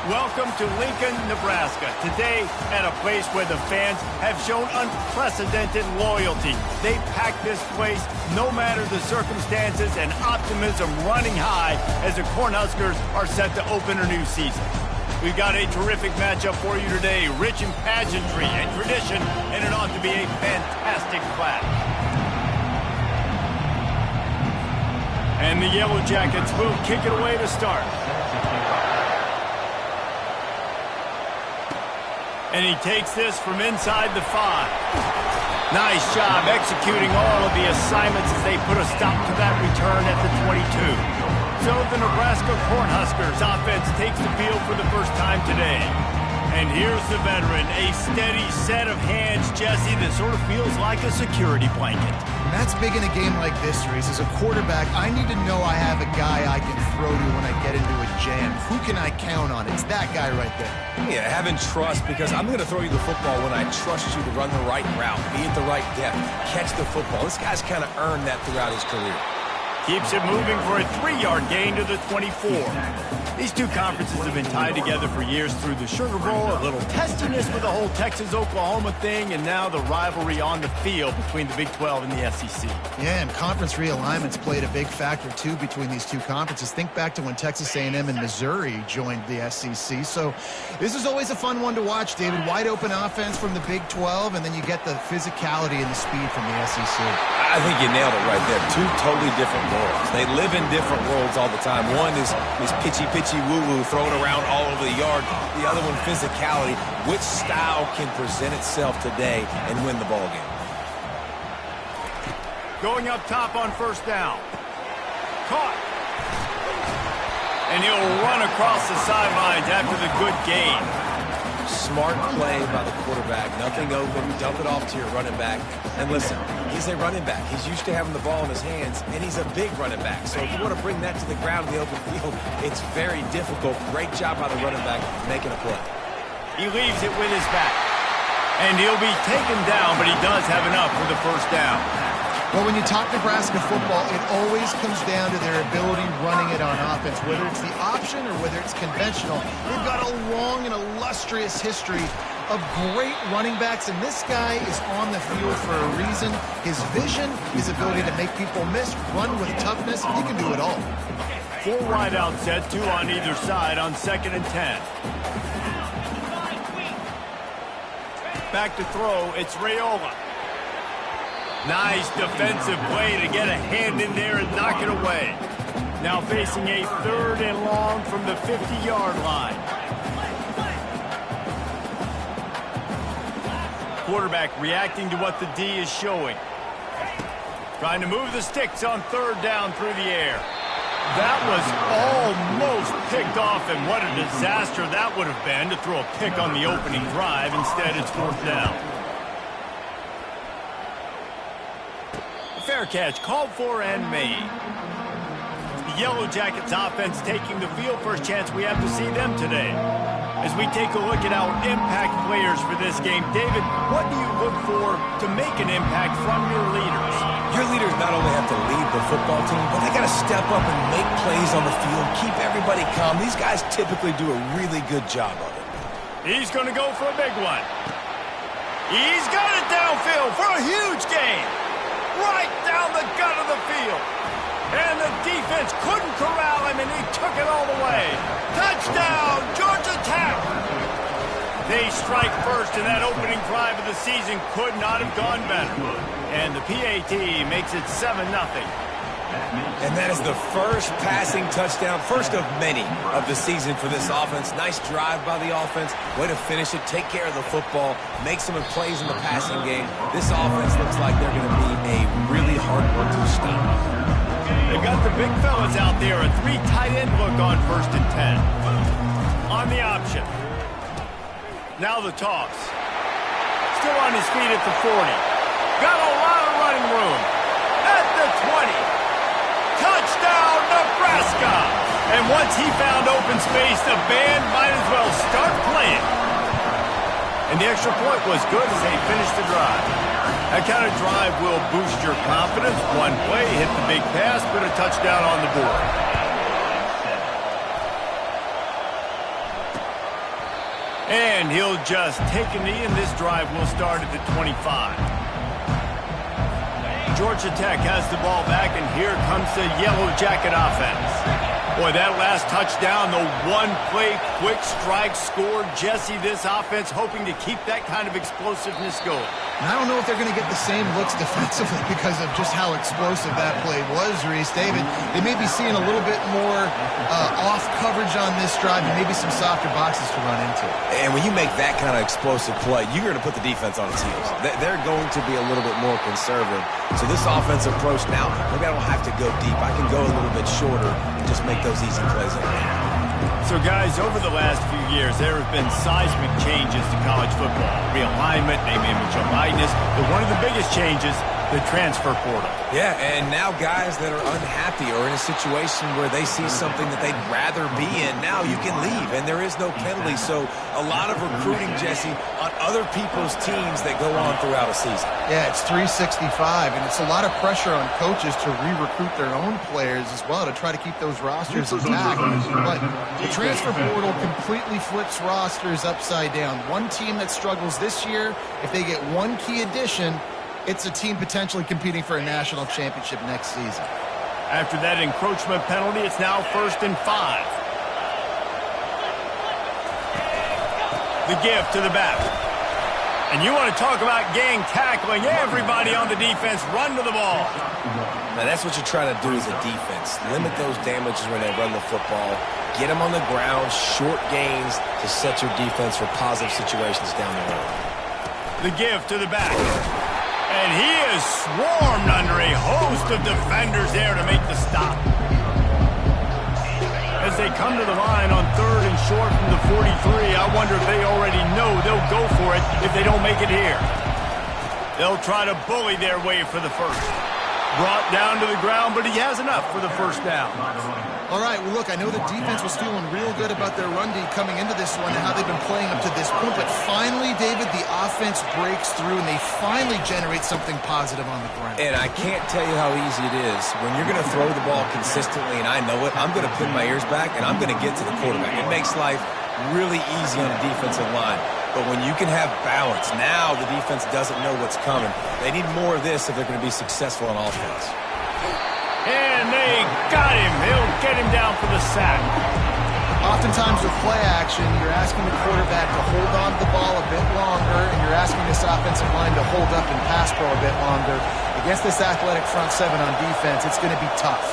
Welcome to Lincoln, Nebraska. Today, at a place where the fans have shown unprecedented loyalty. They pack this place no matter the circumstances, and optimism running high as the Cornhuskers are set to open a new season. We've got a terrific matchup for you today, rich in pageantry and tradition, and it ought to be a fantastic clash. And the Yellow Jackets will kick it away to start. And he takes this from inside the 5. Nice job executing all of the assignments as they put a stop to that return at the 22. So the Nebraska Cornhuskers offense takes the field for the first time today. And here's the veteran, a steady set of hands, Jesse, that sort of feels like a security blanket. And that's big in a game like this, Reese. As a quarterback, I need to know I have a guy I can throw to when I get into a jam. Who can I count on? It's that guy right there. Yeah, having trust, because I'm going to throw you the football when I trust you to run the right route, be at the right depth, catch the football. This guy's kind of earned that throughout his career. Keeps it moving for a 3-yard gain to the 24. These two conferences have been tied together for years through the Sugar Bowl, a little testiness with the whole Texas-Oklahoma thing, and now the rivalry on the field between the Big 12 and the SEC. Yeah, and conference realignments played a big factor, too, between these two conferences. Think back to when Texas A&M and Missouri joined the SEC. So this is always a fun one to watch, David. Wide-open offense from the Big 12, and then you get the physicality and the speed from the SEC. I think you nailed it right there. Two totally different worlds. They live in different worlds all the time. One is pitchy woo-woo thrown around all over the yard. The other one, physicality. Which style can present itself today and win the ball game? Going up top on first down. Caught. And he'll run across the sidelines after the good gain. Smart play by the quarterback. Nothing open. Dump it off to your running back. And listen, he's a running back. He's used to having the ball in his hands, and he's a big running back. So if you want to bring that to the ground in the open field, it's very difficult. Great job by the running back making a play. He leaves it with his back. And he'll be taken down, but he does have enough for the first down. Well, when you talk Nebraska football, it always comes down to their ability running it on offense, whether it's the option or whether it's conventional. They've got a long and illustrious history of great running backs, and this guy is on the field for a reason. His vision, his ability to make people miss, run with toughness, he can do it all. 4 wide out set, 2 on either side on 2nd and 10. Back to throw, it's Raiola. Nice defensive play to get a hand in there and knock it away. Now facing a 3rd and long from the 50-yard line. Quarterback reacting to what the D is showing. Trying to move the sticks on 3rd down through the air. That was almost picked off, and what a disaster that would have been to throw a pick on the opening drive. Instead, it's 4th down. Fair catch called for and made. The Yellow Jackets offense taking the field. First chance we have to see them today. As we take a look at our impact players for this game, David, what do you look for to make an impact from your leaders? Your leaders not only have to lead the football team, but they got to step up and make plays on the field, keep everybody calm. These guys typically do a really good job of it. He's going to go for a big one. He's got it downfield for a huge gain. Right down the gut of the field. And the defense couldn't corral him, and he took it all the way. Touchdown, Georgia Tech! They strike first, and that opening drive of the season could not have gone better. And the PAT makes it 7-0. And that is the first passing touchdown, first of many of the season for this offense. Nice drive by the offense. Way to finish it, take care of the football, make some plays in the passing game. This offense looks like they're going to be a really hard one to stop. They've got the big fellas out there, a 3 tight end look on 1st and 10. On the option. Now the toss. Still on his feet at the 40. Got a lot of running room. At the 20. Touchdown, Nebraska! And once he found open space, the band might as well start playing. And the extra point was good as they finished the drive. That kind of drive will boost your confidence. One play, hit the big pass, put a touchdown on the board. And he'll just take a knee, and this drive will start at the 25. Georgia Tech has the ball back, and here comes the Yellow Jacket offense. Boy, that last touchdown, the one-play quick strike score. Jesse, this offense hoping to keep that kind of explosiveness going. And I don't know if they're going to get the same looks defensively because of just how explosive that play was, Reese. David, they may be seeing a little bit more off coverage on this drive and maybe some softer boxes to run into. And when you make that kind of explosive play, you're going to put the defense on its heels. They're going to be a little bit more conservative. So this offensive approach now, maybe I don't have to go deep. I can go a little bit shorter and just make those easy plays in there. So, guys, over the last few years, there have been seismic changes to college football. Realignment, name, image, and likeness. But one of the biggest changes, the transfer portal. Yeah, and now guys that are unhappy or in a situation where they see something that they'd rather be in, now you can leave, and there is no penalty. So a lot of recruiting, Jesse, on other people's teams that go on throughout a season. Yeah, it's 365, and it's a lot of pressure on coaches to re-recruit their own players as well to try to keep those rosters intact. But the transfer portal completely flips rosters upside down. One team that struggles this year, if they get one key addition, it's a team potentially competing for a national championship next season. After that encroachment penalty, it's now 1st and 5. The give to the back. And you want to talk about gang tackling. Everybody on the defense run to the ball. Now that's what you try to do as a defense. Limit those damages when they run the football. Get them on the ground, short gains to set your defense for positive situations down the road. The give to the back. And he is swarmed under a host of defenders there to make the stop. As they come to the line on 3rd and short from the 43, I wonder if they already know they'll go for it if they don't make it here. They'll try to bully their way for the first. Brought down to the ground, but he has enough for the first down. All right, well, look, I know the defense was feeling real good about their run D coming into this one and how they've been playing up to this point, but finally, David, the offense breaks through and they finally generate something positive on the ground. And I can't tell you how easy it is. When you're going to throw the ball consistently, and I know it, I'm going to pin my ears back and I'm going to get to the quarterback. It makes life really easy on the defensive line. But when you can have balance, now the defense doesn't know what's coming. They need more of this if they're going to be successful on offense. And they got him. They'll get him down for the sack. Oftentimes with play action, you're asking the quarterback to hold on to the ball a bit longer, and you're asking this offensive line to hold up and pass pro a bit longer. Against this athletic front seven on defense, it's going to be tough.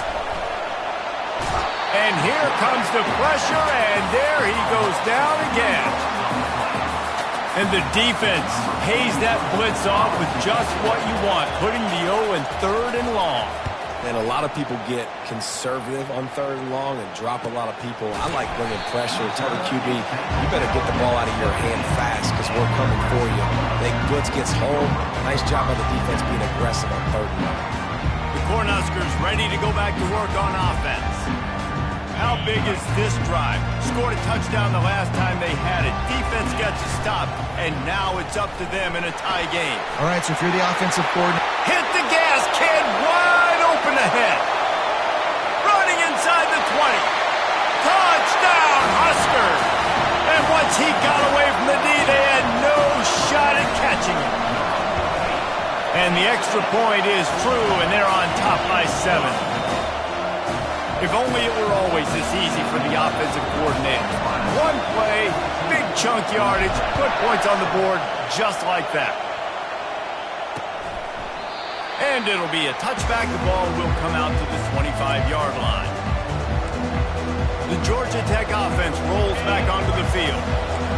And here comes the pressure, and there he goes down again. And the defense pays that blitz off with just what you want, putting the O in 3rd and long. And a lot of people get conservative on 3rd and long and drop a lot of people. I like bringing pressure. Tell the QB, you better get the ball out of your hand fast because we're coming for you. The blitz gets home. Nice job by the defense being aggressive on 3rd and long. The Cornhuskers ready to go back to work on offense. How big is this drive? Scored a touchdown the last time they had it. Defense gets a stop, and now it's up to them in a tie game. All right, so if you're the offensive coordinator, hit the gas, kid, wide open ahead. Running inside the 20. Touchdown, Huskers. And once he got away from the D, they had no shot at catching him. And the extra point is true, and they're on top by 7. If only it were always this easy for the offensive coordinator. One play, big chunk yardage, put points on the board just like that. And it'll be a touchback. The ball will come out to the 25-yard line. The Georgia Tech offense rolls back onto the field.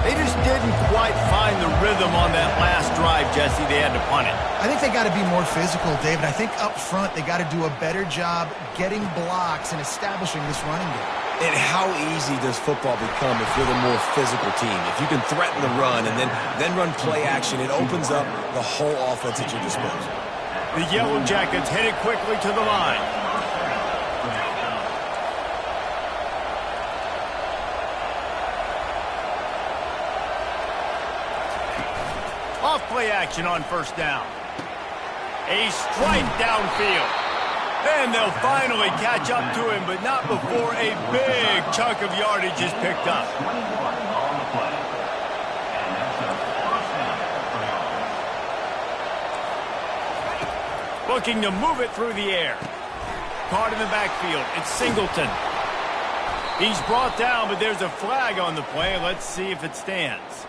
They just didn't quite find the rhythm on that last drive, Jesse. They had to punt it. I think they got to be more physical, David. I think up front they got to do a better job getting blocks and establishing this running game. And how easy does football become if you're the more physical team? If you can threaten the run and then run play action, it opens up the whole offense at your disposal. The Yellow Jackets headed quickly to the line. Off play action on 1st down. A strike downfield. Then they'll finally catch up to him, but not before a big chunk of yardage is picked up. Looking to move it through the air. Caught in the backfield. It's Singleton. He's brought down, but there's a flag on the play. Let's see if it stands.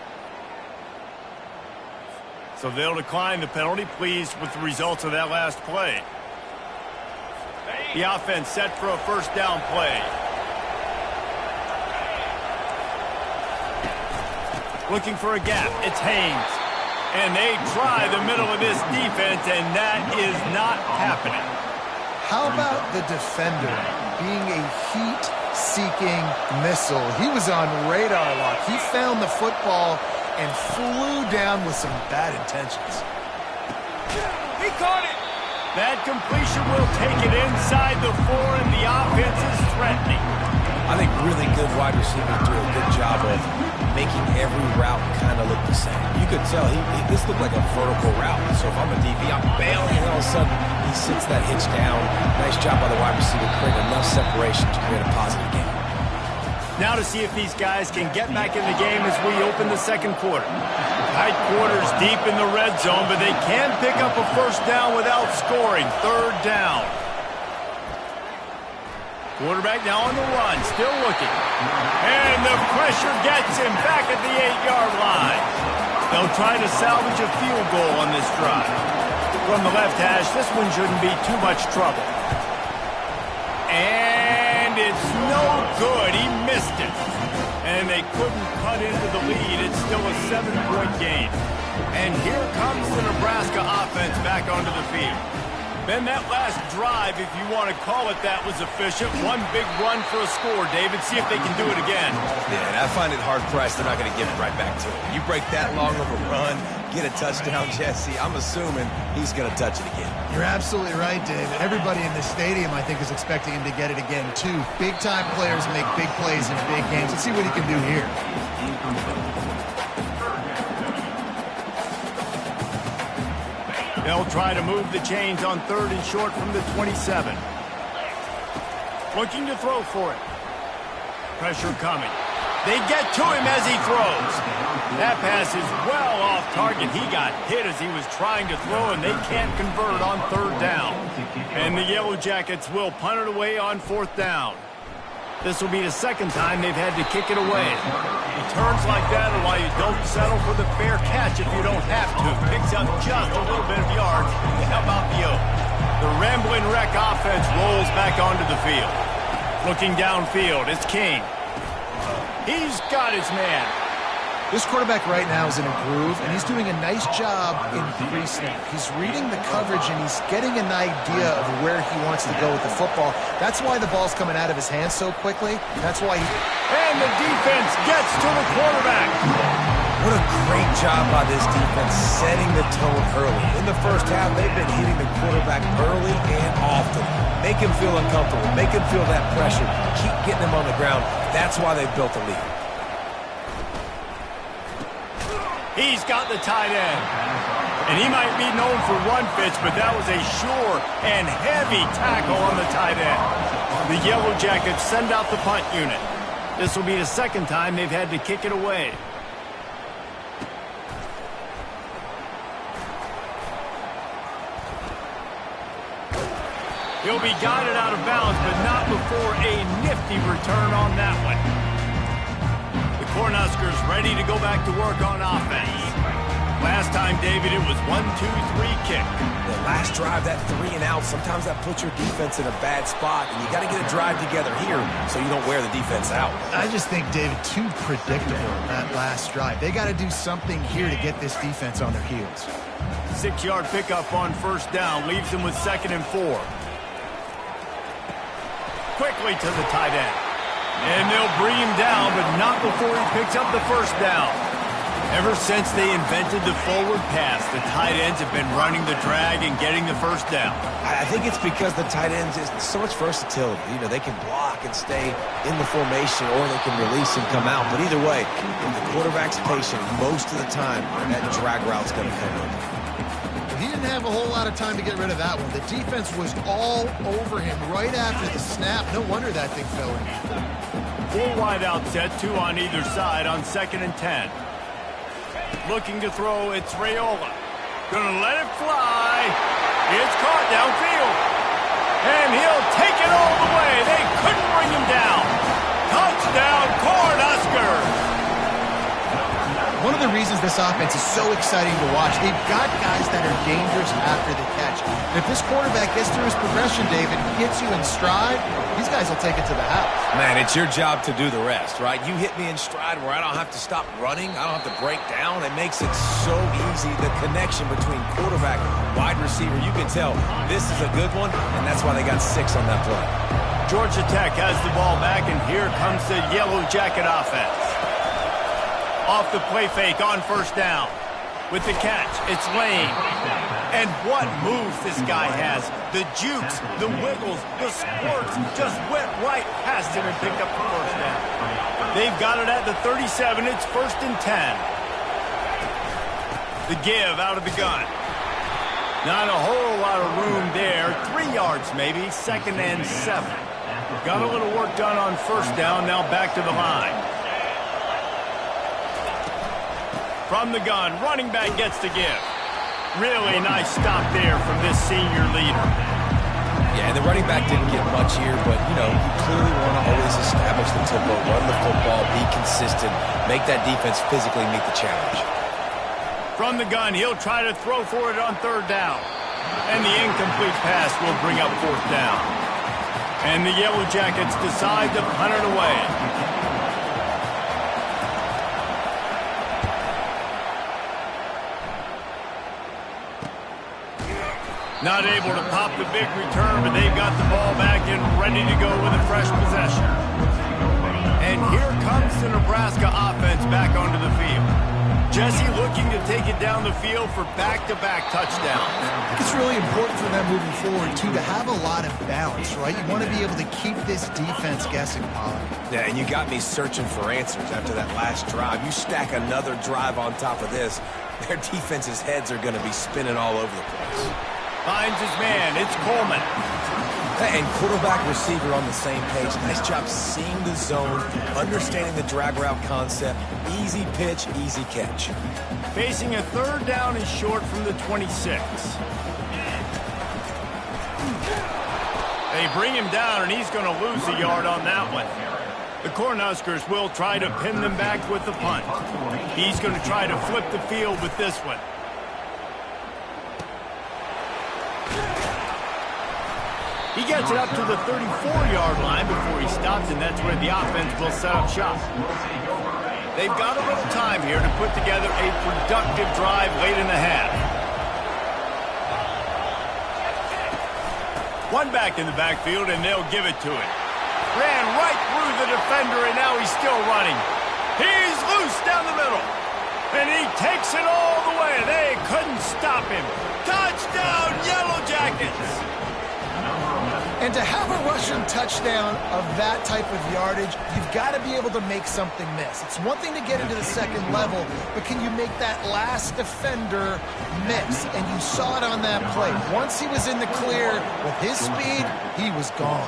So they'll decline the penalty. Pleased with the results of that last play. The offense set for a first down play. Looking for a gap. It's Haynes. And they try the middle of this defense, and that is not happening. How about the defender being a heat-seeking missile? He was on radar lock. He found the football and flew down with some bad intentions. He caught it. That completion will take it inside the 4, and the offense is threatening. I think really good wide receivers do a good job of making every route kind of look the same. You could tell this looked like a vertical route. So if I'm a DB, I'm bailing, and all of a sudden he sits that hitch down. Nice job by the wide receiver, creating enough separation to create a positive game. Now to see if these guys can get back in the game as we open the second quarter. Tight quarters deep in the red zone, but they can pick up a first down without scoring. Third down. Quarterback now on the run, still looking. And the pressure gets him back at the 8-yard line. They'll try to salvage a field goal on this drive. From the left hash, this one shouldn't be too much trouble. And it's no good. He missed it. And they couldn't cut into the lead. It's still a 7-point game. And here comes the Nebraska offense back onto the field. Ben, that last drive, if you want to call it that, was efficient. One big run for a score, David. See if they can do it again. Yeah, and I find it hard-pressed. They're not going to give it right back to him. You break that long of a run, get a touchdown, Jesse, I'm assuming he's going to touch it again. You're absolutely right, David. Everybody in this stadium, I think, is expecting him to get it again, too. Big-time players make big plays in big games. Let's see what he can do here. They'll try to move the chains on 3rd and short from the 27. Looking to throw for it. Pressure coming. They get to him as he throws. That pass is well off target. He got hit as he was trying to throw, and they can't convert on 3rd down. And the Yellow Jackets will punt it away on 4th down. This will be the second time they've had to kick it away. Returns like that are why you don't settle for the fair catch if you don't have to. Picks up just a little bit of yards to help out the Oak. The Rambling Wreck offense rolls back onto the field. Looking downfield, it's King. He's got his man. This quarterback right now is in a groove, and he's doing a nice job in pre-snap. He's reading the coverage, and he's getting an idea of where he wants to go with the football. That's why the ball's coming out of his hands so quickly. That's why And the defense gets to the quarterback. What a great job by this defense setting the tone early. In the first half, they've been hitting the quarterback early and often. Make him feel uncomfortable. Make him feel that pressure. Keep getting him on the ground. That's why they've built a lead. He's got the tight end. And he might be known for run fits, but that was a sure and heavy tackle on the tight end. The Yellow Jackets send out the punt unit. This will be the second time they've had to kick it away. He'll be guided out of bounds, but not before a nifty return on that one. Cornhuskers ready to go back to work on offense. Last time, David, it was 1-2-3 kick. The last drive, that 3 and out, sometimes that puts your defense in a bad spot, and you got to get a drive together here so you don't wear the defense out. I just think, David, too predictable that last drive. They got to do something here to get this defense on their heels. 6-yard pickup on 1st down leaves them with 2nd and 4. Quickly to the tight end. And they'll bring him down, but not before he picks up the 1st down. Ever since they invented the forward pass, the tight ends have been running the drag and getting the 1st down. I think it's because the tight ends is so much versatility. You know, they can block and stay in the formation, or they can release and come out. But either way, if the quarterback's patient, most of the time, that drag route's going to come in. He didn't have a whole lot of time to get rid of that one. The defense was all over him right after the snap. No wonder that thing fell in. 4 wide out set, 2 on either side on 2nd and 10. Looking to throw, it's Raiola. Gonna let it fly. It's caught downfield. And he'll take it all the way. They couldn't bring him down. Touchdown, Cornhuskers. One of the reasons this offense is so exciting to watch, they've got guys that are dangerous after the catch. And if this quarterback gets through his progression, David, gets you in stride, these guys will take it to the house. Man, it's your job to do the rest, right? You hit me in stride where I don't have to stop running. I don't have to break down. It makes it so easy. The connection between quarterback, wide receiver, you can tell this is a good one, and that's why they got 6 on that play. Georgia Tech has the ball back, and here comes the Yellow Jacket offense. Off the play fake on first down. With the catch, it's Lane. And what moves this guy has. The jukes, the wiggles, the squirts, just went right past him and picked up the first down. They've got it at the 37. It's 1st and 10. The give out of the gun. Not a whole lot of room there. 3 yards maybe, 2nd and 7. Got a little work done on first down, now back to the line. From the gun, running back gets the give. Really nice stop there from this senior leader. Yeah, and the running back didn't get much here, but, you know, you clearly want to always establish the tempo, run the football, be consistent, make that defense physically meet the challenge. From the gun, he'll try to throw for it on 3rd down. And the incomplete pass will bring up 4th down. And the Yellow Jackets decide to punt it away. Not able to pop the big return, but they've got the ball back and ready to go with a fresh possession. And here comes the Nebraska offense back onto the field. Jesse looking to take it down the field for back-to-back touchdowns. I think it's really important for them moving forward, too, to have a lot of balance, right? You want to be able to keep this defense guessing, Pollard. Yeah, and you got me searching for answers after that last drive. You stack another drive on top of this, their defense's heads are going to be spinning all over the place. Finds his man. It's Coleman. And quarterback receiver on the same page. Nice job seeing the zone, understanding the drag route concept. Easy pitch, easy catch. Facing a 3rd down and short from the 26. They bring him down, and he's going to lose a yard on that one. The Cornhuskers will try to pin them back with the punt. He's going to try to flip the field with this one. He gets it up to the 34-yard line before he stops, and that's where the offense will set up shop. They've got a little time here to put together a productive drive late in the half. One back in the backfield, and they'll give it to him. Ran right through the defender, and now he's still running. He's loose down the middle, and he takes it all the way. They couldn't stop him. Touchdown, Yellow Jackets! And to have a rushing touchdown of that type of yardage, you've got to be able to make something miss. It's one thing to get into the 2nd level, but can you make that last defender miss? And you saw it on that play. Once he was in the clear with his speed, he was gone.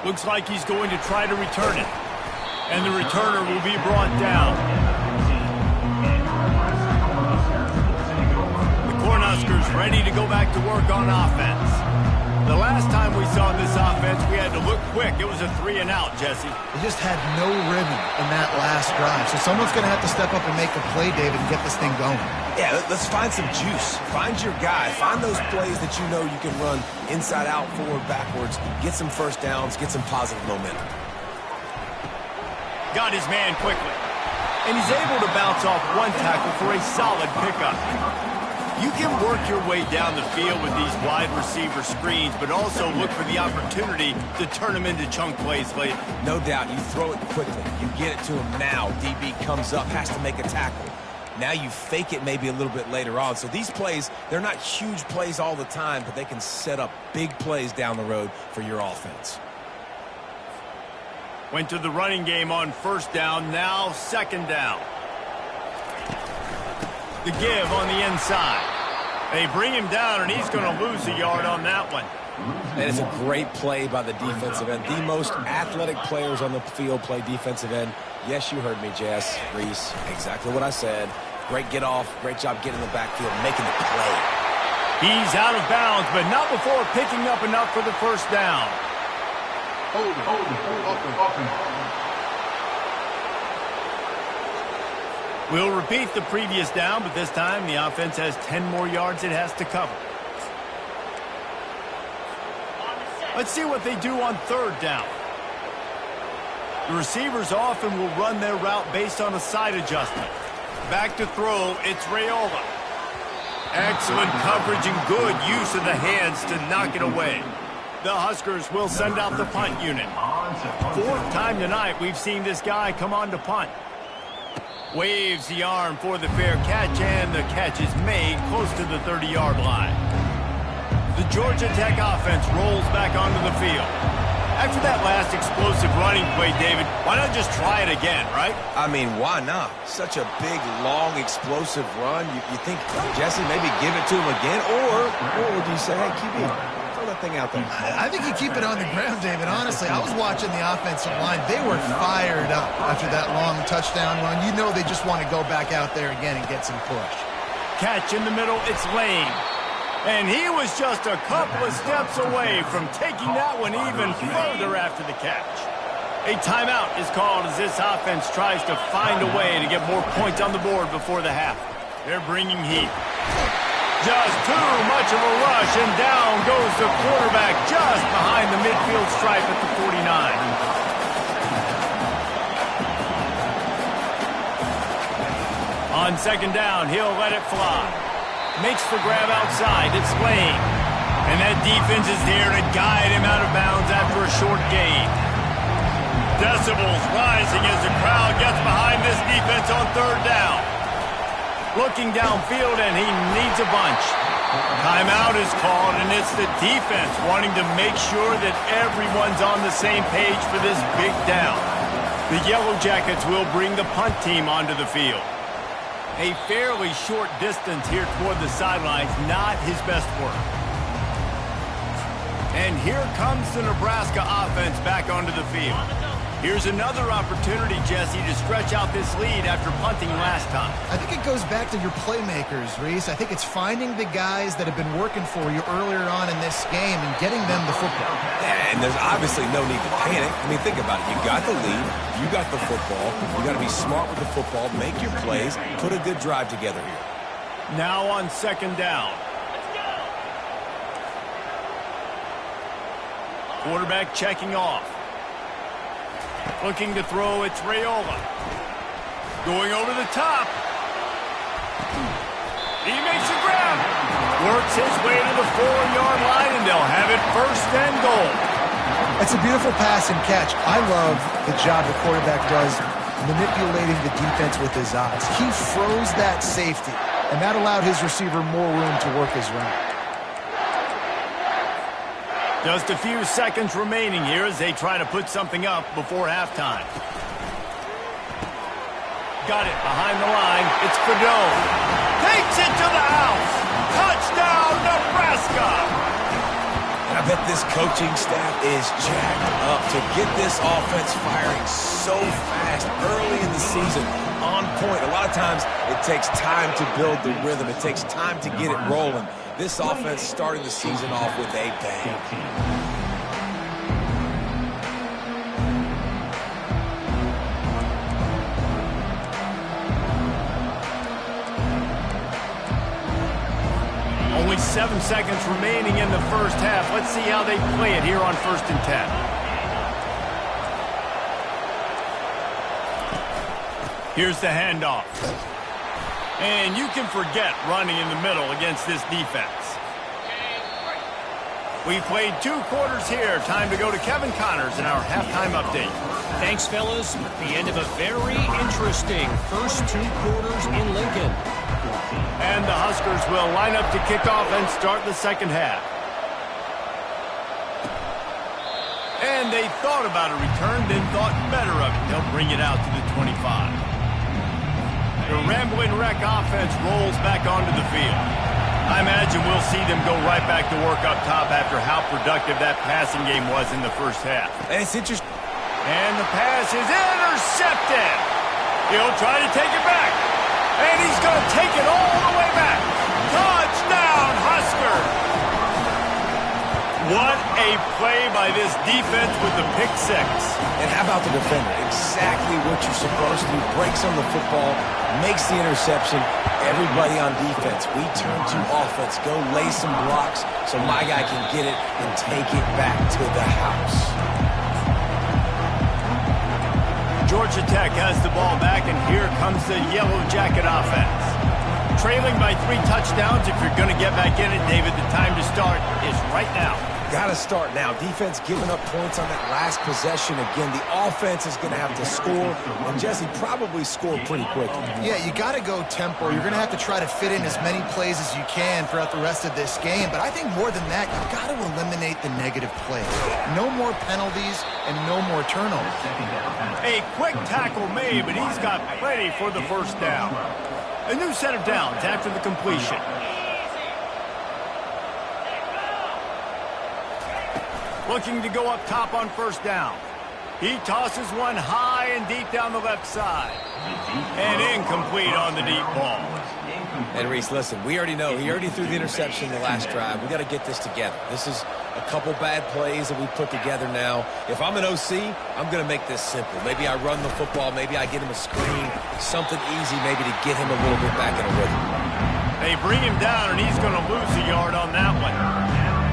Looks like he's going to try to return it. And the returner will be brought down. The Cornhuskers ready to go back to work on offense. The last time we saw this offense, we had to look quick. It was a 3-and-out, Jesse. They just had no rhythm in that last drive. So someone's going to have to step up and make a play, David, and get this thing going. Yeah, let's find some juice. Find your guy. Find those plays that you know you can run inside out, forward, backwards. Get some first downs. Get some positive momentum. Got his man quickly. And he's able to bounce off one tackle for a solid pickup. You can work your way down the field with these wide receiver screens, but also look for the opportunity to turn them into chunk plays later. No doubt, you throw it quickly. You get it to him now. DB comes up, has to make a tackle. Now you fake it maybe a little bit later on. So these plays, they're not huge plays all the time, but they can set up big plays down the road for your offense. Went to the running game on first down, now 2nd down. The give on the inside. They bring him down, and he's going to lose a yard on that one. That is a great play by the defensive end. The most athletic players on the field play defensive end. Yes, you heard me, Jess, Reese. Exactly what I said. Great get off. Great job getting in the backfield, making the play. He's out of bounds, but not before picking up enough for the first down. We'll repeat the previous down, but this time the offense has 10 more yards it has to cover. Let's see what they do on third down. The receivers often will run their route based on a side adjustment. Back to throw, it's Raiola. Excellent coverage and good use of the hands to knock it away. The Huskers will send out the punt unit. Fourth time tonight we've seen this guy come on to punt. Waves the arm for the fair catch, and the catch is made close to the 30-yard line. The Georgia Tech offense rolls back onto the field. After that last explosive running play, David, why not just try it again, right? I mean, why not? Such a big, long, explosive run. You think, Jesse, maybe give it to him again? Or would you say, hey, QB, throw that thing out there? I think you keep it on the ground, David. Honestly, I was watching the offensive line. They were fired up after that long touchdown run. You know they just want to go back out there again and get some push. Catch in the middle, it's Lane. And he was just a couple of steps away from taking that one even further after the catch. A timeout is called as this offense tries to find a way to get more points on the board before the half. They're bringing heat. Just too much of a rush, and down goes the quarterback just behind the midfield stripe at the 49. On second down, he'll let it fly. Makes the grab outside. It's Lane. And that defense is there to guide him out of bounds after a short gain. Decibels rising as the crowd gets behind this defense on third down. Looking downfield, and he needs a bunch. Timeout is called, and it's the defense wanting to make sure that everyone's on the same page for this big down. The Yellow Jackets will bring the punt team onto the field. A fairly short distance here toward the sidelines, not his best work. And here comes the Nebraska offense back onto the field. Here's another opportunity, Jesse, to stretch out this lead after punting last time. I think it goes back to your playmakers, Reese. I think it's finding the guys that have been working for you earlier on in this game and getting them the football. Yeah, and there's obviously no need to panic. I mean, think about it. You got the lead. You got the football. You got to be smart with the football, make your plays, put a good drive together here. Now on second down. Quarterback checking off. Looking to throw, it's Raiola. Going over the top. He makes a grab. Works his way to the 4-yard line, and they'll have it first and goal. It's a beautiful pass and catch. I love the job the quarterback does manipulating the defense with his eyes. He froze that safety, and that allowed his receiver more room to work his route. Just a few seconds remaining here as they try to put something up before halftime. Got it behind the line. It's Fedot. Takes it to the house. Touchdown, Nebraska. And I bet this coaching staff is jacked up to get this offense firing so fast early in the season. On point. A lot of times it takes time to build the rhythm. It takes time to get it rolling. This offense starting the season off with a bang. Only 7 seconds remaining in the first half. Let's see how they play it here on 1st and 10. Here's the handoff. And you can forget running in the middle against this defense. We played 2 quarters here. Time to go to Kevin Connors in our halftime update. Thanks, fellas. The end of a very interesting first 2 quarters in Lincoln. And the Huskers will line up to kick off and start the second half. And they thought about a return, then thought better of it. They'll bring it out to the 25. The Rambling Wreck offense rolls back onto the field. I imagine we'll see them go right back to work up top after how productive that passing game was in the first half. And it's interesting. And the pass is intercepted. He'll try to take it back. And he's going to take it all the way back. Touchdown, Huskers. What a play by this defense with the pick six. And how about the defender? Exactly what you're supposed to do. Breaks on the football, makes the interception. Everybody on defense, we turn to offense. Go lay some blocks so my guy can get it and take it back to the house. Georgia Tech has the ball back, and here comes the Yellow Jacket offense. Trailing by 3 touchdowns. If you're going to get back in it, David, the time to start is right now. Got to start now. Defense giving up points on that last possession. Again, the offense is going to have to score, and Jesse probably scored pretty quickly. Yeah, you got to go tempo. You're going to have to try to fit in as many plays as you can throughout the rest of this game. But I think more than that, you've got to eliminate the negative plays. No more penalties and no more turnovers. A quick tackle made, but he's got plenty for the first down. A new set of downs after the completion. Looking to go up top on first down. He tosses one high and deep down the left side. And incomplete on the deep ball. And Reese, listen, we already know he already threw the interception in the last drive. We got to get this together. This is a couple bad plays that we put together now. If I'm an OC, I'm going to make this simple. Maybe I run the football. Maybe I get him a screen. Something easy maybe to get him a little bit back in a rhythm. They bring him down, and he's going to lose a yard on that one.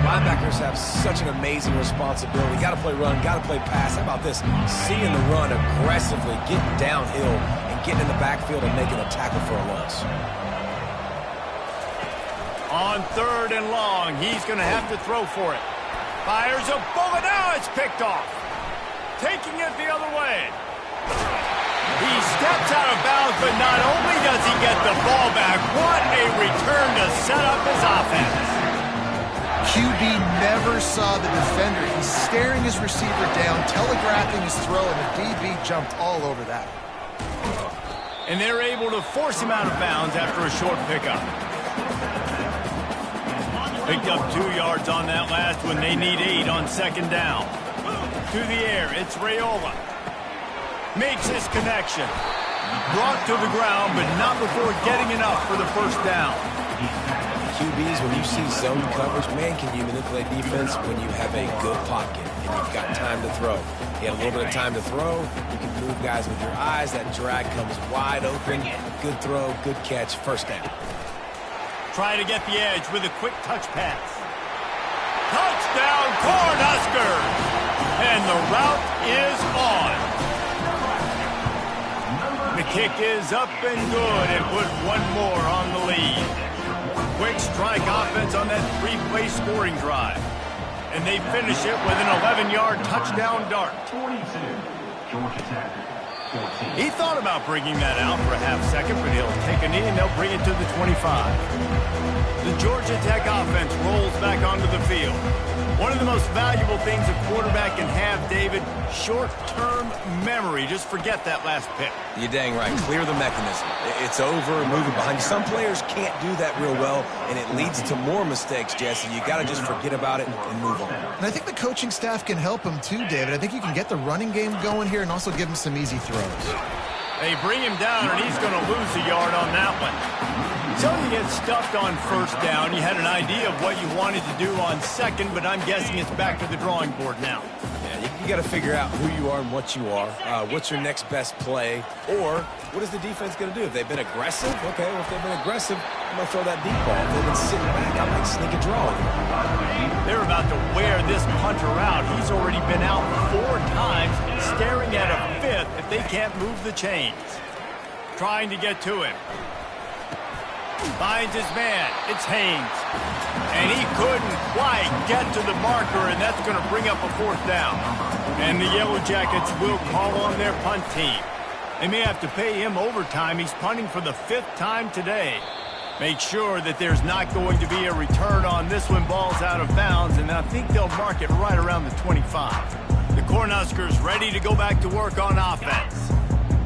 Linebackers have such an amazing responsibility. Got to play run, got to play pass. How about this? Seeing the run aggressively, getting downhill, and getting in the backfield and making a tackle for a loss. On 3rd and long, he's going to have to throw for it. Fires a bullet. Now it's picked off. Taking it the other way. He steps out of bounds, but not only does he get the ball back, what a return to set up his offense. QB never saw the defender. He's staring his receiver down, telegraphing his throw, and the DB jumped all over that. And they're able to force him out of bounds after a short pickup. Picked up 2 yards on that last one. They need 8 on 2nd down. To the air, it's Raiola. Makes his connection. Brought to the ground, but not before getting enough for the first down. QBs, when you see zone coverage, man, can you manipulate defense when you have a good pocket and you've got time to throw. You have a little bit of time to throw. You can move guys with your eyes. That drag comes wide open. Good throw, good catch, first down. Trying to get the edge with a quick touch pass. Touchdown, Cornhuskers! And the route is on. The kick is up and good and put one more on the lead. Quick strike offense on that 3-play scoring drive. And they finish it with an 11-yard touchdown dart. 42, Georgia Tech. 14. He thought about bringing that out for a half second, but he'll take a knee and they'll bring it to the 25. The Georgia Tech offense rolls back onto the field. One of the most valuable things a quarterback can have, David, short-term memory. Just forget that last pick. You're dang right. Clear the mechanism. It's over, moving behind you. Some players can't do that real well, and it leads to more mistakes, Jesse. You got to just forget about it and move on. And I think the coaching staff can help him too, David. I think you can get the running game going here and also give him some easy throws. They bring him down, and he's going to lose a yard on that one. So you get stuffed on first down. You had an idea of what you wanted to do on second, but I'm guessing it's back to the drawing board now. Yeah, you got to figure out who you are and what you are. What's your next best play? Or what is the defense going to do? If they've been aggressive, okay, well, if they've been aggressive, I'm going to throw that deep ball. If they've been sitting back, I might sneak a draw. They're about to wear this punter out. He's already been out 4 times, staring at a 5th if they can't move the chains. Trying to get to him. Finds his man. It's Haynes. And he couldn't quite get to the marker, and that's going to bring up a 4th down. And the Yellow Jackets will call on their punt team. They may have to pay him overtime. He's punting for the 5th time today. Make sure that there's not going to be a return on this when ball's out of bounds, and I think they'll mark it right around the 25. The Cornhuskers ready to go back to work on offense.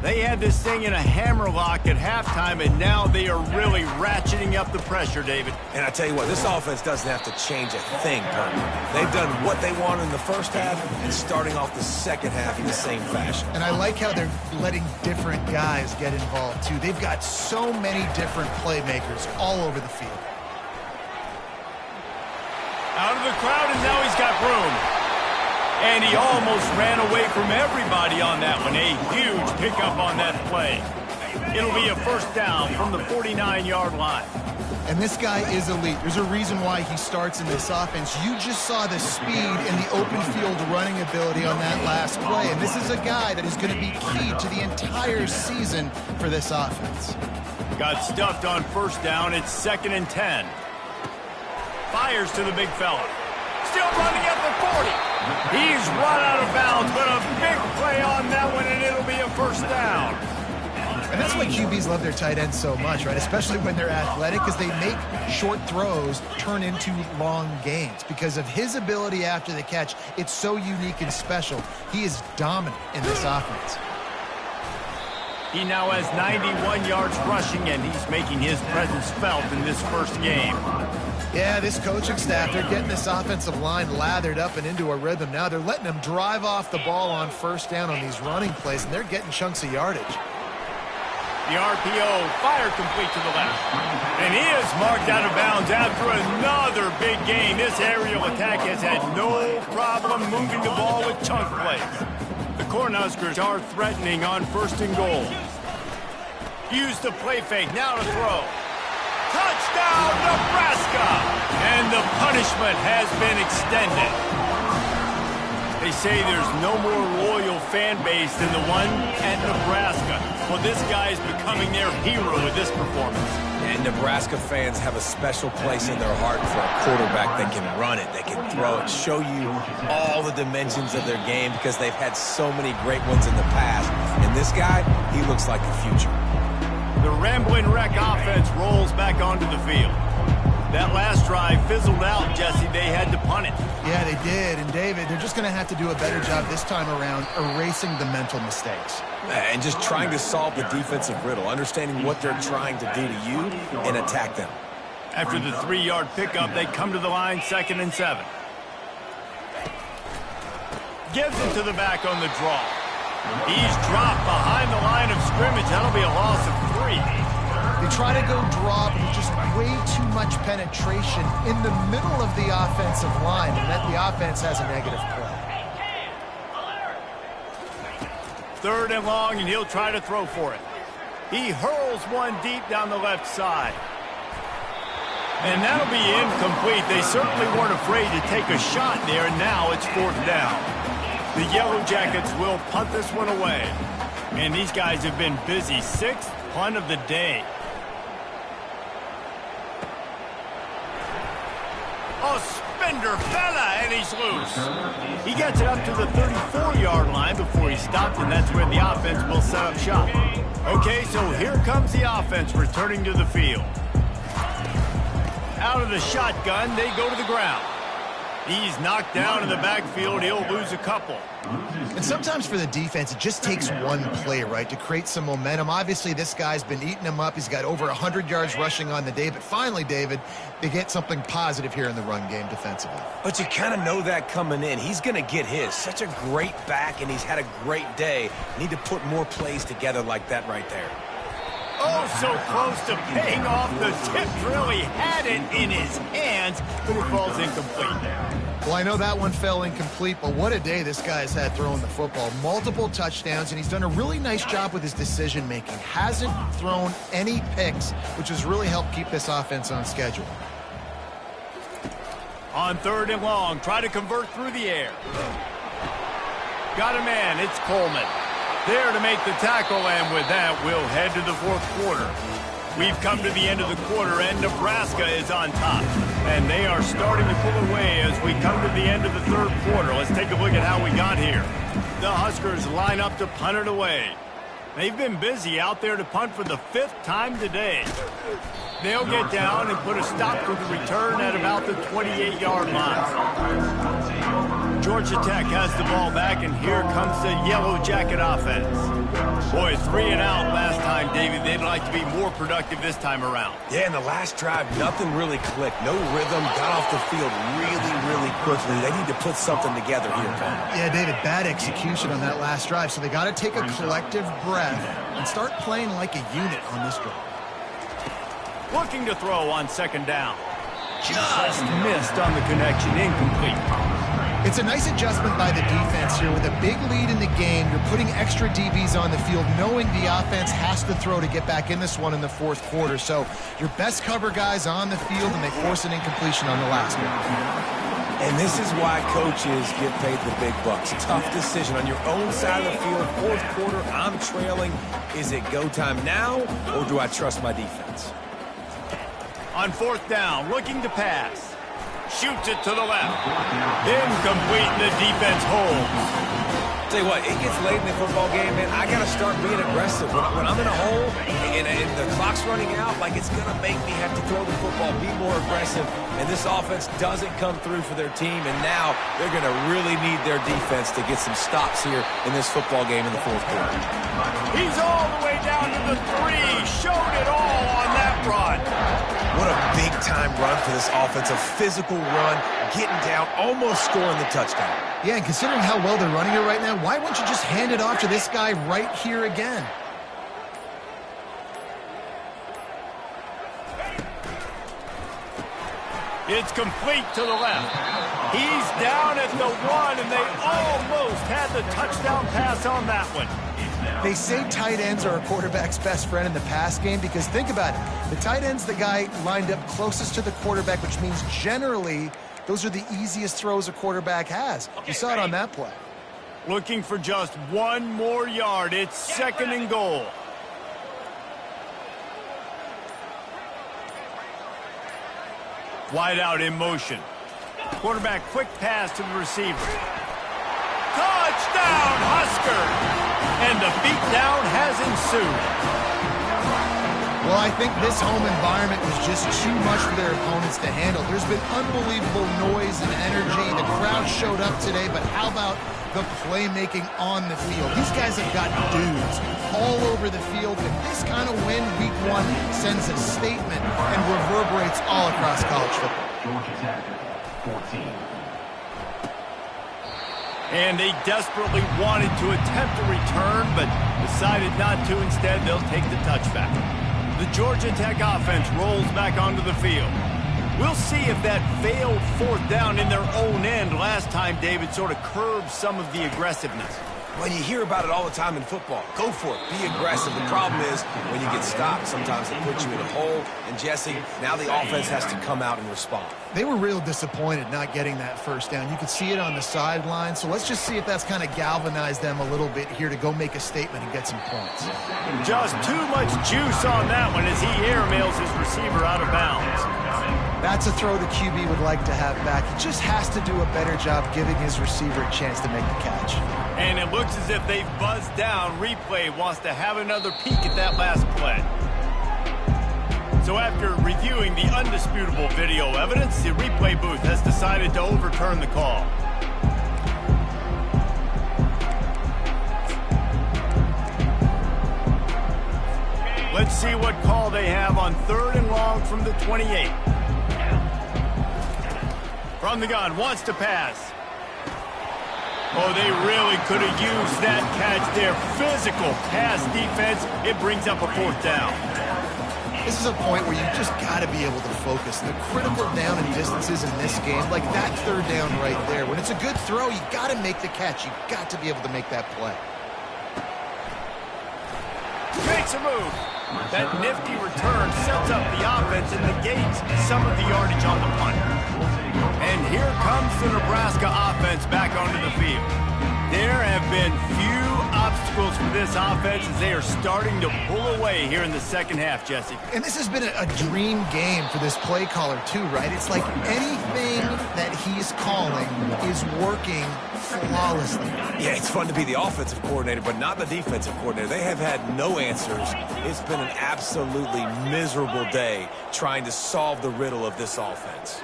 They had this thing in a hammerlock at halftime, and now they are really ratcheting up the pressure, David. And I tell you what, this offense doesn't have to change a thing, permanently. They've done what they wanted in the first half and starting off the second half in the same fashion. And I like how they're letting different guys get involved, too. They've got so many different playmakers all over the field. Out of the crowd, and now he's got room. And he almost ran away from everybody on that one. A huge pickup on that play. It'll be a first down from the 49-yard line. And this guy is elite. There's a reason why he starts in this offense. You just saw the speed and the open field running ability on that last play. And this is a guy that is going to be key to the entire season for this offense. Got stuffed on first down. It's 2nd and 10. Fires to the big fella. Still running at the 40. He's run out of bounds, but a big play on that one, and it'll be a first down. And that's why QBs love their tight ends so much, right? Especially when they're athletic, because they make short throws turn into long gains. Because of his ability after the catch, it's so unique and special. He is dominant in this offense. He now has 91 yards rushing, and he's making his presence felt in this first game. Yeah, this coaching staff, they're getting this offensive line lathered up and into a rhythm now. They're letting them drive off the ball on first down on these running plays, and they're getting chunks of yardage. The RPO, fire complete to the left. And he is marked out of bounds after another big gain. This aerial attack has had no problem moving the ball with chunk plays. The Cornhuskers are threatening on 1st and goal. Use the play fake, now to throw. Touchdown, Nebraska! And the punishment has been extended. They say there's no more loyal fan base than the one at Nebraska. Well, this guy is becoming their hero with this performance. And Nebraska fans have a special place in their heart for a quarterback that can run it, that can throw it, show you all the dimensions of their game because they've had so many great ones in the past. And this guy, he looks like the future. The Rambling Wreck offense rolls back onto the field. That last drive fizzled out, Jesse. They had to punt it. Yeah, they did. And, David, they're just going to have to do a better job this time around erasing the mental mistakes. And just trying to solve the defensive riddle, understanding what they're trying to do to you and attack them. After the 3-yard pickup, they come to the line, 2nd and 7. Gives it to the back on the draw. He's dropped behind the line of scrimmage. That'll be a loss of 3. They try to go draw, but just way too much penetration in the middle of the offensive line, and that the offense has a negative play. 3rd and long, and he'll try to throw for it. He hurls one deep down the left side. And that'll be incomplete. They certainly weren't afraid to take a shot there, and now it's 4th down. The Yellow Jackets will punt this one away. And these guys have been busy. 6th punt of the day. A spender fella, and he's loose. He gets it up to the 34-yard line before he stopped, and that's where the offense will set up shop. Okay, so here comes the offense returning to the field. Out of the shotgun, they go to the ground. He's knocked down in the backfield. He'll lose a couple. And sometimes for the defense, it just takes one play, right, to create some momentum. Obviously, this guy's been eating them up. He's got over 100 yards rushing on the day. But finally, David, they get something positive here in the run game defensively. But you kind of know that coming in. He's going to get his. Such a great back, and he's had a great day. Need to put more plays together like that right there. Oh, so close to paying off. The tip drill. He had it in his hands, but it falls incomplete. Well, I know that one fell incomplete, but what a day this guy's had throwing the football. Multiple touchdowns, and he's done a really nice job with his decision-making. Hasn't thrown any picks, which has really helped keep this offense on schedule. On 3rd and long, try to convert through the air. Got a man. It's Coleman. There to make the tackle, and with that, we'll head to the 4th quarter. We've come to the end of the quarter, and Nebraska is on top. And they are starting to pull away as we come to the end of the 3rd quarter. Let's take a look at how we got here. The Huskers line up to punt it away. They've been busy out there to punt for the 5th time today. They'll get down and put a stop to the return at about the 28-yard line. Georgia Tech has the ball back, and here comes the Yellow Jacket offense. Boy, 3 and out last time, David. They'd like to be more productive this time around. Yeah, in the last drive, nothing really clicked. No rhythm, got off the field really, really quickly. They need to put something together here, Tom. Yeah, David, bad execution on that last drive, so they got to take a collective breath and start playing like a unit on this drive. Looking to throw on 2nd down. just missed on the connection, incomplete. It's a nice adjustment by the defense here. With a big lead in the game, you're putting extra DBs on the field, knowing the offense has to throw to get back in this one in the fourth quarter. So your best cover guys on the field, and they force an incompletion on the last one. And this is why coaches get paid the big bucks. Tough decision on your own side of the field. Fourth quarter, I'm trailing. Is it go time now, or do I trust my defense? On fourth down, looking to pass. Shoots it to the left. Incomplete, and the defense holds. Tell you what, it gets late in the football game, man. I got to start being aggressive. When I'm in a hole and the clock's running out, like, it's going to make me have to throw the football, be more aggressive. And this offense doesn't come through for their team, and now they're going to really need their defense to get some stops here in this football game in the fourth quarter. He's all the way down to the 3. Showed it all on that run. What a big-time run for this offense. A physical run, getting down, almost scoring the touchdown. Yeah, and considering how well they're running it right now, why wouldn't you just hand it off to this guy right here again? It's complete to the left. He's down at the 1, and they almost had the touchdown pass on that one. They say tight ends are a quarterback's best friend in the pass game because think about it. The tight end's the guy lined up closest to the quarterback, which means generally those are the easiest throws a quarterback has. You saw it on that play. Looking for just 1 more yard. It's second and goal. Wide out in motion. Quarterback quick pass to the receiver. Touchdown, Husker! And the beatdown has ensued. Well, I think this home environment was just too much for their opponents to handle. There's been unbelievable noise and energy. The crowd showed up today, but how about the playmaking on the field? These guys have got dudes all over the field, and this kind of win week 1 sends a statement and reverberates all across college football. Georgia Tech, 14. And they desperately wanted to attempt a return, but decided not to. Instead, they'll take the touchback. The Georgia Tech offense rolls back onto the field. We'll see if that failed fourth down in their own end last time, David, sort of curbed some of the aggressiveness. Well, you hear about it all the time in football. Go for it. Be aggressive. The problem is when you get stopped, sometimes it puts you in a hole. And, Jesse, now the offense has to come out and respond. They were real disappointed not getting that first down. You could see it on the sideline. So let's just see if that's kind of galvanized them a little bit here to go make a statement and get some points. Just too much juice on that one as he airmails his receiver out of bounds. That's a throw the QB would like to have back. He just has to do a better job giving his receiver a chance to make the catch. And it looks as if they've buzzed down. Replay wants to have another peek at that last play. So after reviewing the undisputable video evidence, the replay booth has decided to overturn the call. Let's see what call they have on 3rd and long from the 28. From the gun, wants to pass. Oh, they really could have used that catch there. Physical pass defense. It brings up a fourth down. This is a point where you just got to be able to focus. The critical down and distances in this game, like that 3rd down right there. When it's a good throw, you got to make the catch. You got to be able to make that play. Makes a move. That nifty return sets up the offense and negates some of the yardage on the punt. And here comes the Nebraska offense back onto the field. There have been few obstacles for this offense as they are starting to pull away here in the second half, Jesse. And this has been a dream game for this play caller too, right? It's like anything that he's calling is working flawlessly. Yeah, it's fun to be the offensive coordinator, but not the defensive coordinator. They have had no answers. It's been an absolutely miserable day trying to solve the riddle of this offense.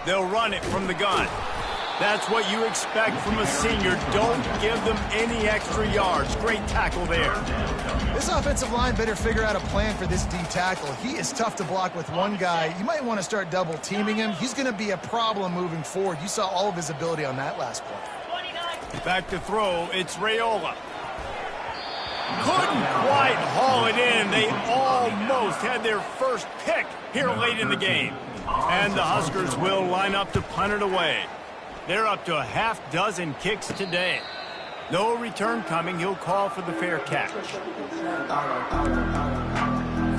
They'll run it from the gun. That's what you expect from a senior. Don't give them any extra yards. Great tackle there. This offensive line better figure out a plan for this D tackle. He is tough to block with one guy. You might want to start double teaming him. He's going to be a problem moving forward. You saw all of his ability on that last play. Back to throw. It's Raiola. Couldn't quite might haul it in. They almost had their first pick here late in the game. And the Huskers will line up to punt it away. They're up to a half dozen kicks today. No return coming. He'll call for the fair catch.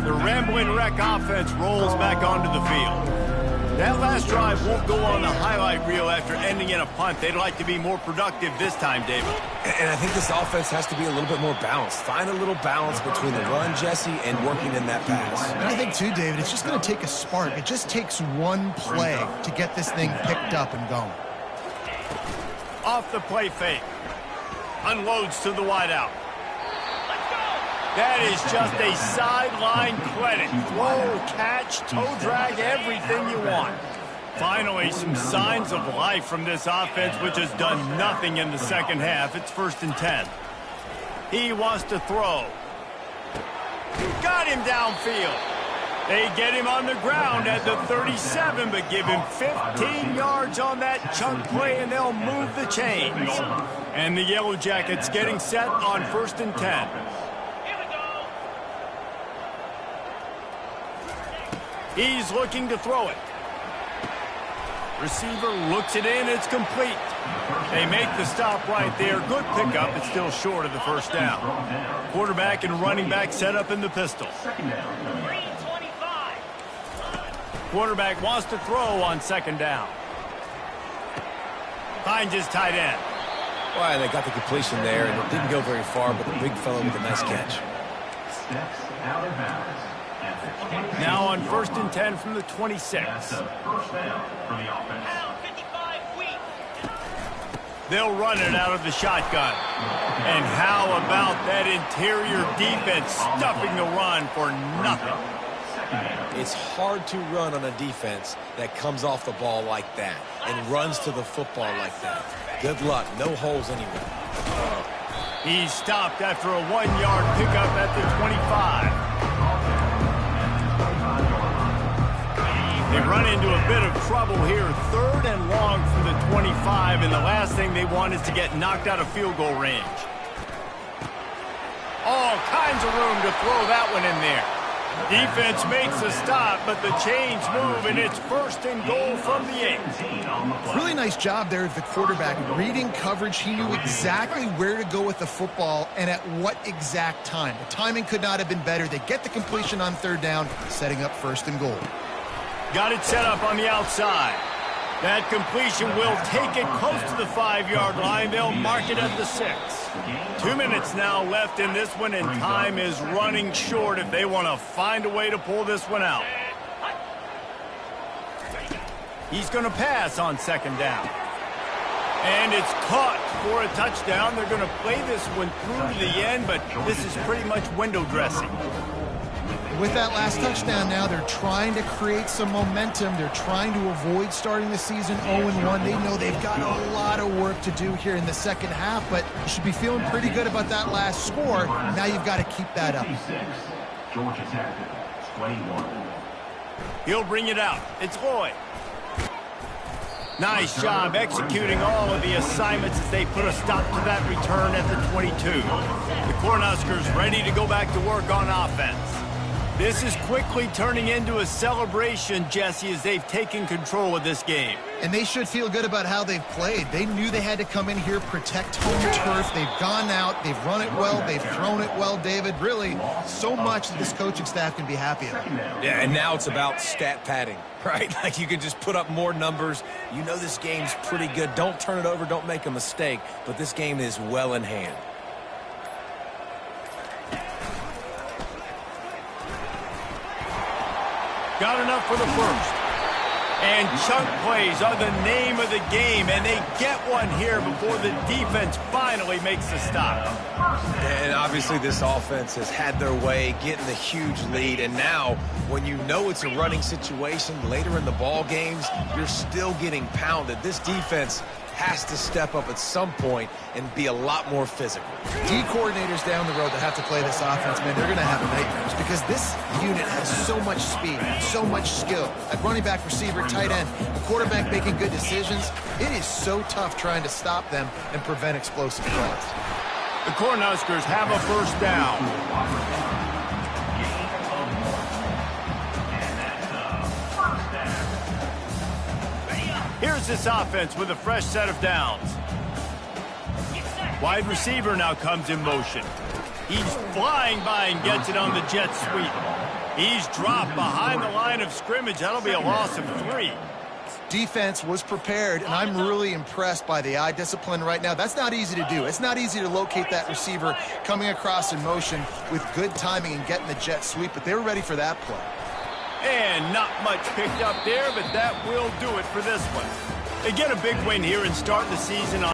The Rambling Wreck offense rolls back onto the field. That last drive won't go on the highlight reel after ending in a punt. They'd like to be more productive this time, David. And I think this offense has to be a little bit more balanced. Find a little balance between the run, Jesse, and working in that pass. And I think, too, David, it's just going to take a spark. It just takes one play to get this thing picked up and going. Off the play fake. Unloads to the wideout. That is just a sideline credit. Throw, catch, toe drag, everything you want. Finally, some signs of life from this offense, which has done nothing in the second half. It's 1st and 10. He wants to throw. Got him downfield. They get him on the ground at the 37, but give him 15 yards on that chunk play, and they'll move the chains. And the Yellow Jackets getting set on 1st and 10. He's looking to throw it. Receiver looks it in. It's complete. They make the stop right there. Good pickup. It's still short of the first down. Quarterback and running back set up in the pistol. Quarterback wants to throw on 2nd down. Finds his tight end. Well, they got the completion there, and it didn't go very far, but the big fellow with a nice catch. Steps out of bounds. Now on 1st and 10 from the 26. That's a first down for the offense. They'll run it out of the shotgun. And how about that interior defense stuffing the run for nothing? It's hard to run on a defense that comes off the ball like that and runs to the football like that. Good luck. No holes anywhere. He's stopped after a 1-yard pickup at the 25. They run into a bit of trouble here. 3rd and long from the 25, and the last thing they want is to get knocked out of field goal range. All kinds of room to throw that one in there. Defense makes a stop, but the chains move, and it's 1st and goal from the 8. Really nice job there of the quarterback. Reading coverage, he knew exactly where to go with the football and at what exact time. The timing could not have been better. They get the completion on 3rd down, setting up 1st and goal. Got it set up on the outside. That completion will take it close to the 5-yard line. They'll mark it at the 6. 2 minutes now left in this one, and time is running short if they want to find a way to pull this one out. He's going to pass on 2nd down. And it's caught for a touchdown. They're going to play this one through to the end, but this is pretty much window dressing. With that last touchdown now, they're trying to create some momentum. They're trying to avoid starting the season 0-1. They know they've got a lot of work to do here in the second half, but you should be feeling pretty good about that last score. Now you've got to keep that up. Georgia Tech, 21. He'll bring it out. It's Lloyd. Nice job executing all of the assignments as they put a stop to that return at the 22. The Cornhuskers ready to go back to work on offense. This is quickly turning into a celebration, Jesse, as they've taken control of this game. And they should feel good about how they've played. They knew they had to come in here, protect home turf. They've gone out, they've run it well, they've thrown it well, David. Really, so much that this coaching staff can be happy about. Yeah, and now it's about stat padding, right? Like you can just put up more numbers. You know this game's pretty good. Don't turn it over, don't make a mistake, but this game is well in hand. Got enough for the first. And chunk plays are the name of the game, and they get one here before the defense finally makes the stop. And obviously this offense has had their way, getting the huge lead, and now when you know it's a running situation later in the ball games, you're still getting pounded. This defense has to step up at some point and be a lot more physical. D coordinators down the road that have to play this offense, man, they're going to have nightmares because this unit has so much speed, so much skill. At running back, receiver, tight end, the quarterback making good decisions. It is so tough trying to stop them and prevent explosive plays. The Cornhuskers have a first down. Here's this offense with a fresh set of downs. Wide receiver now comes in motion. He's flying by and gets it on the jet sweep. He's dropped behind the line of scrimmage. That'll be a loss of 3. Defense was prepared, and I'm really impressed by the eye discipline right now. That's not easy to do. It's not easy to locate that receiver coming across in motion with good timing and getting the jet sweep, but they were ready for that play. And not much picked up there, but that will do it for this one. They get a big win here and start the season on